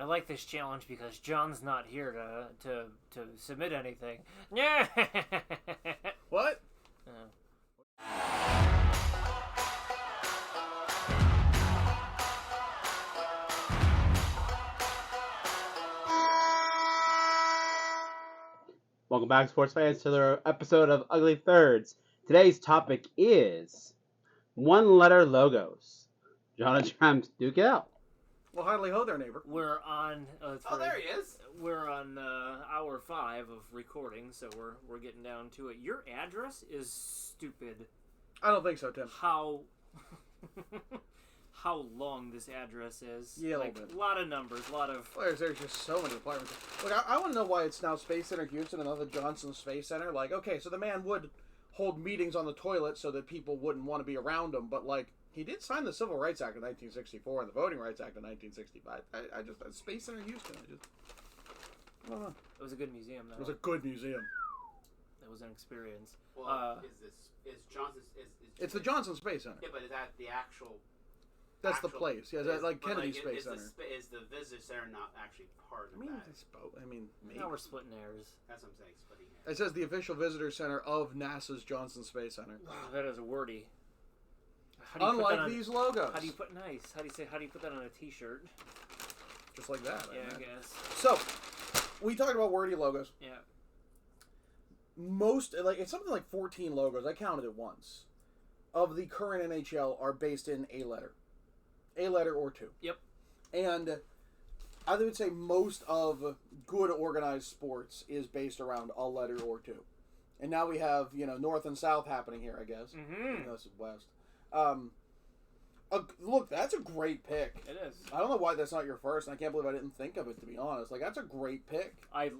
like this challenge because John's not here to submit anything. Yeah. What? Welcome back, sports fans, to another episode of Ugly Thirds. Today's topic is one-letter logos. John and Trams, duke it out. Well, hardly ho there, neighbor. We're on. There he is. We're on hour 5 of recording, so we're getting down to it. Your address is stupid. I don't think so, Tim. How long this address is? Yeah, a lot of numbers, a lot of. There's just so many apartments. Look, I want to know why it's now Space Center Houston and not the Johnson Space Center. Like, okay, so the man would hold meetings on the toilet so that people wouldn't want to be around him, but like, he did sign the Civil Rights Act of 1964 and the Voting Rights Act of 1965. I just Space Center Houston. I don't know. It was a good museum, though. It was a good museum. It was an experience. Well, is Johnson It's the Johnson Space Center. Yeah, but is that the actual? That's the place. Yeah, that's like Kennedy Space Center. Is the visitor center not actually part of that? Maybe. Now we're splitting hairs. That's what I'm saying. Splitting hairs. It says the official visitor center of NASA's Johnson Space Center. That is a wordy. Unlike these logos. How do you put nice? How do you put that on a T-shirt? Just like that. Yeah, I guess. So, we talked about wordy logos. Yeah. It's something like 14 logos. I counted it once. Of the current NHL are based in a letter or two. Yep. And I would say most of good organized sports is based around a letter or two. And now we have, North and South happening here, I guess. Mm-hmm. This is West. Look, that's a great pick. It is. I don't know why that's not your first, and I can't believe I didn't think of it, to be honest. Like, that's a great pick. I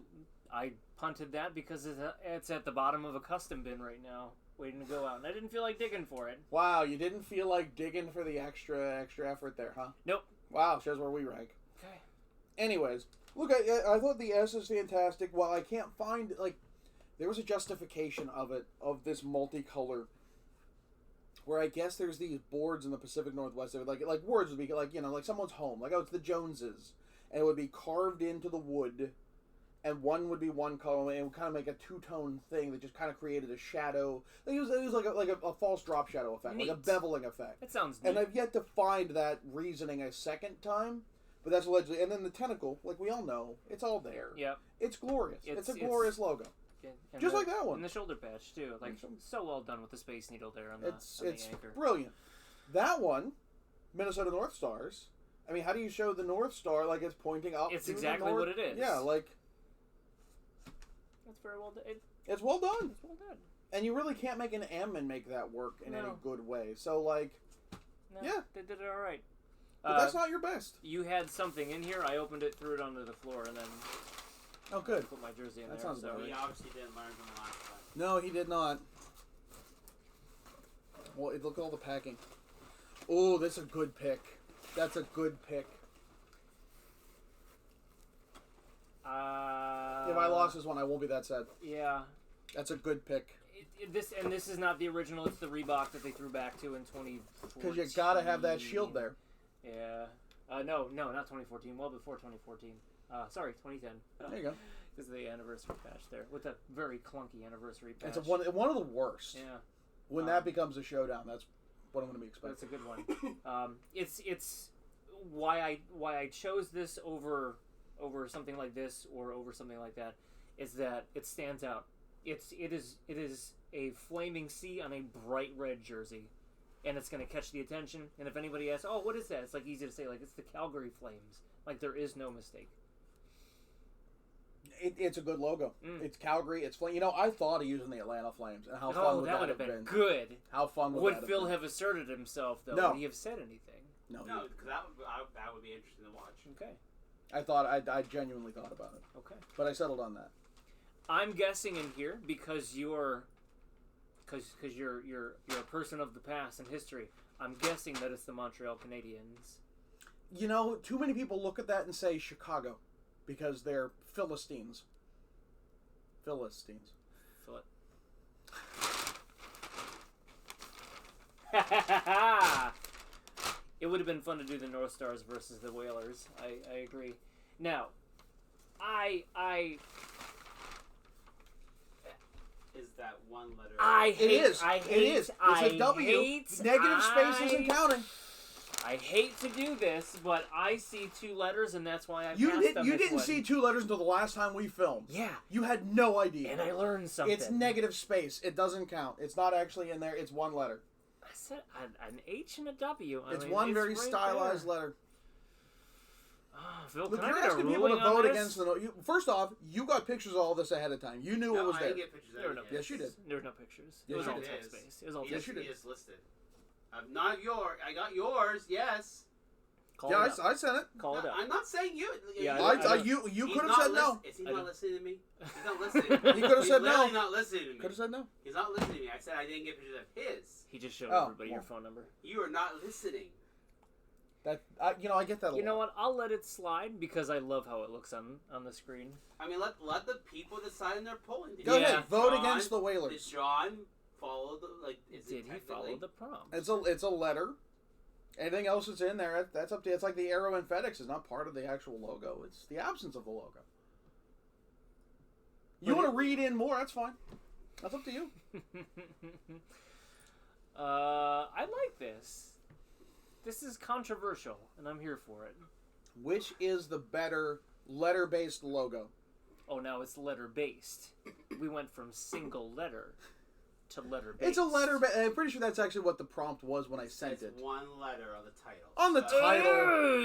punted that because it's at the bottom of a custom bin right now, waiting to go out, and I didn't feel like digging for it. Wow, you didn't feel like digging for the extra effort there, huh? Nope. Wow, shows where we rank. Okay. Anyways, look, I thought the S is fantastic. While I can't find, there was a justification of this multicolor, where I guess there's these boards in the Pacific Northwest that would, like words would be, like someone's home. Like, it's the Joneses. And it would be carved into the wood, and one would be one color, and it would kind of make a two-tone thing that just kind of created a shadow. It was like a false drop shadow effect, Neat. like a beveling effect. That sounds neat. And I've yet to find that reasoning a second time, but that's allegedly. And then the tentacle, like we all know, it's all there. Yep. It's glorious. It's a glorious logo. Just like that one. And the shoulder patch, too. Like, so well done with the Space Needle there on the anchor. Brilliant. That one, Minnesota North Stars. I mean, how do you show the North Star like it's pointing up? It's to exactly the north? what it is. Yeah, like... That's very well done. It's well done. It's well done. And you really can't make an M and make that work in any good way. So, yeah. They did it all right. But that's not your best. You had something in here. I opened it, threw it onto the floor, and then... Oh, good. Put my jersey in that there. Sounds so He obviously didn't learn from the last time. No, he did not. Well, look at all the packing. Oh, that's a good pick. That's a good pick. If I lost this one, I won't be that sad. Yeah. That's a good pick. This is not the original. It's the Reebok that they threw back to in 2014. Because you gotta have that shield there. Yeah. No, not 2014. Well before 2014. Sorry, 2010. There you go. This is the anniversary patch there with a very clunky anniversary patch. It's one of the worst. Yeah. When that becomes a showdown, that's what I'm going to be expecting. That's a good one. It's why I chose this over something like this or over something like that is that it stands out. It is a flaming sea on a bright red jersey, and it's going to catch the attention. And if anybody asks, "Oh, what is that?" It's like easy to say, like it's the Calgary Flames. Like there is no mistake. It's a good logo. It's Calgary. It's Flame. I thought of using the Atlanta Flames and how fun would that would have been good. How fun would Phil have asserted himself though? No. Would he have said anything? No, because that would be interesting to watch. Okay. I genuinely thought about it. Okay. But I settled on that. I'm guessing in here because you're a person of the past and history. I'm guessing that it's the Montreal Canadiens. Too many people look at that and say Chicago because they're Philistines. Philistines. It would have been fun to do the North Stars versus the Whalers. I agree. Now, I Is that one letter? hate. It is. I It hate. is. It's I a W. hate, Negative space isn't counting. I hate to do this, but I see 2 letters, and that's why I You passed on this didn't one. see 2 letters until the last time we filmed. Yeah, You had no idea. and I learned something. It's negative space. It doesn't count. It's not actually in there. It's one letter. I said an H and a W. It's one very right stylized there. letter. Oh, Phil, Look, can I you're get a asking people to ruling on vote this? against the. First off, you got pictures of all this ahead of time. You knew No, it was I there. didn't get pictures of There were no it. Yes, you did. There were no pictures. Yes, It was you all did. text based. It was all Yes, text you it did. is listed. I'm not yours. I got yours. Yes. Call Yeah, it up. I sent it. Call it No, up. I'm not saying you. Yeah, You He's could have not said no. Is he I not don't- listening to me? He's not listening. He could have He's said no. literally not listening to me. Could have said no. He's not listening to me. I said I didn't get pictures of his. He just showed Oh, everybody your well. phone number. You are not listening. That I get that. A You know lot. what? I'll let it slide because I love how it looks on the screen. I mean, let the people decide in their polling. Go Yeah. ahead, vote John- against the Did Whalers. John follow the Is Did it he technically- follow the prompt? It's a letter. Anything else that's in there, that's up to you. It's like the arrow in FedEx is not part of the actual logo. It's the absence of the logo. You But want to read in more? That's fine. That's up to you. I like this. This is controversial, and I'm here for it. Which is the better letter-based logo? Oh, now it's letter based. We went from single letter to letter based. It's a letter. I'm pretty sure that's actually what the prompt was when I sent It's it. one letter on the title. On the So- title.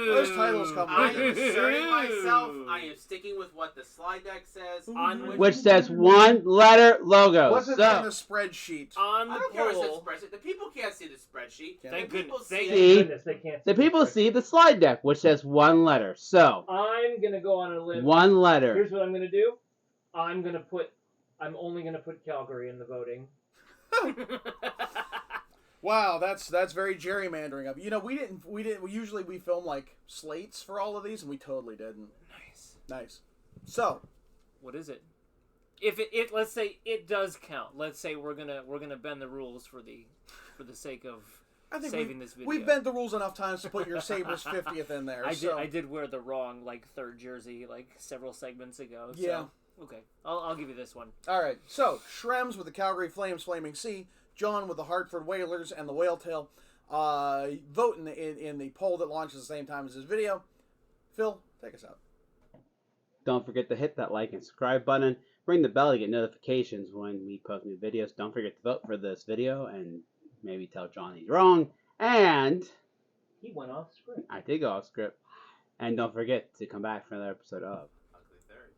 Those titles come I with am it. asserting myself. I am sticking with what the slide deck says. On Which says 1 letter logo. What's it in So, the spreadsheet? on I the don't care if poll. it's spreadsheet. The people can't see the spreadsheet. Yeah. Thank The people goodness. see Thank it. See? goodness they can't. the people see the slide deck, which says 1 letter. So, I'm gonna go on a limb. 1 letter. Here's what I'm gonna do. I'm only gonna put Calgary in the voting. Wow, that's very gerrymandering of you. know, we didn't. We usually we film like slates for all of these, and we totally didn't. Nice. Nice. So What is it? If it let's say it does count. Let's say we're gonna bend the rules for the sake of I think saving this video. we've bent the rules enough times to put your Sabres 50th in there. I did wear the wrong third jersey several segments ago. So, Yeah. okay, I'll give you this one. All right. So Shrems with the Calgary Flames, Flaming Sea. John with the Hartford Whalers and the Whale Tail. Vote in the poll that launches at the same time as this video. Phil, take us out. Don't forget to hit that like and subscribe button. Ring the bell to get notifications when we post new videos. Don't forget to vote for this video and maybe tell John he's wrong. And He went off script. I did go off script. And don't forget to come back for another episode of Ugly thirds.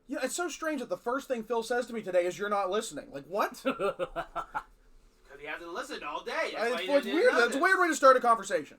You know, it's so strange that the first thing Phil says to me today is, "You're not listening." Like, what? Because he hasn't listened all day. That's why It's he weird. didn't know That's a this. weird way to start a conversation.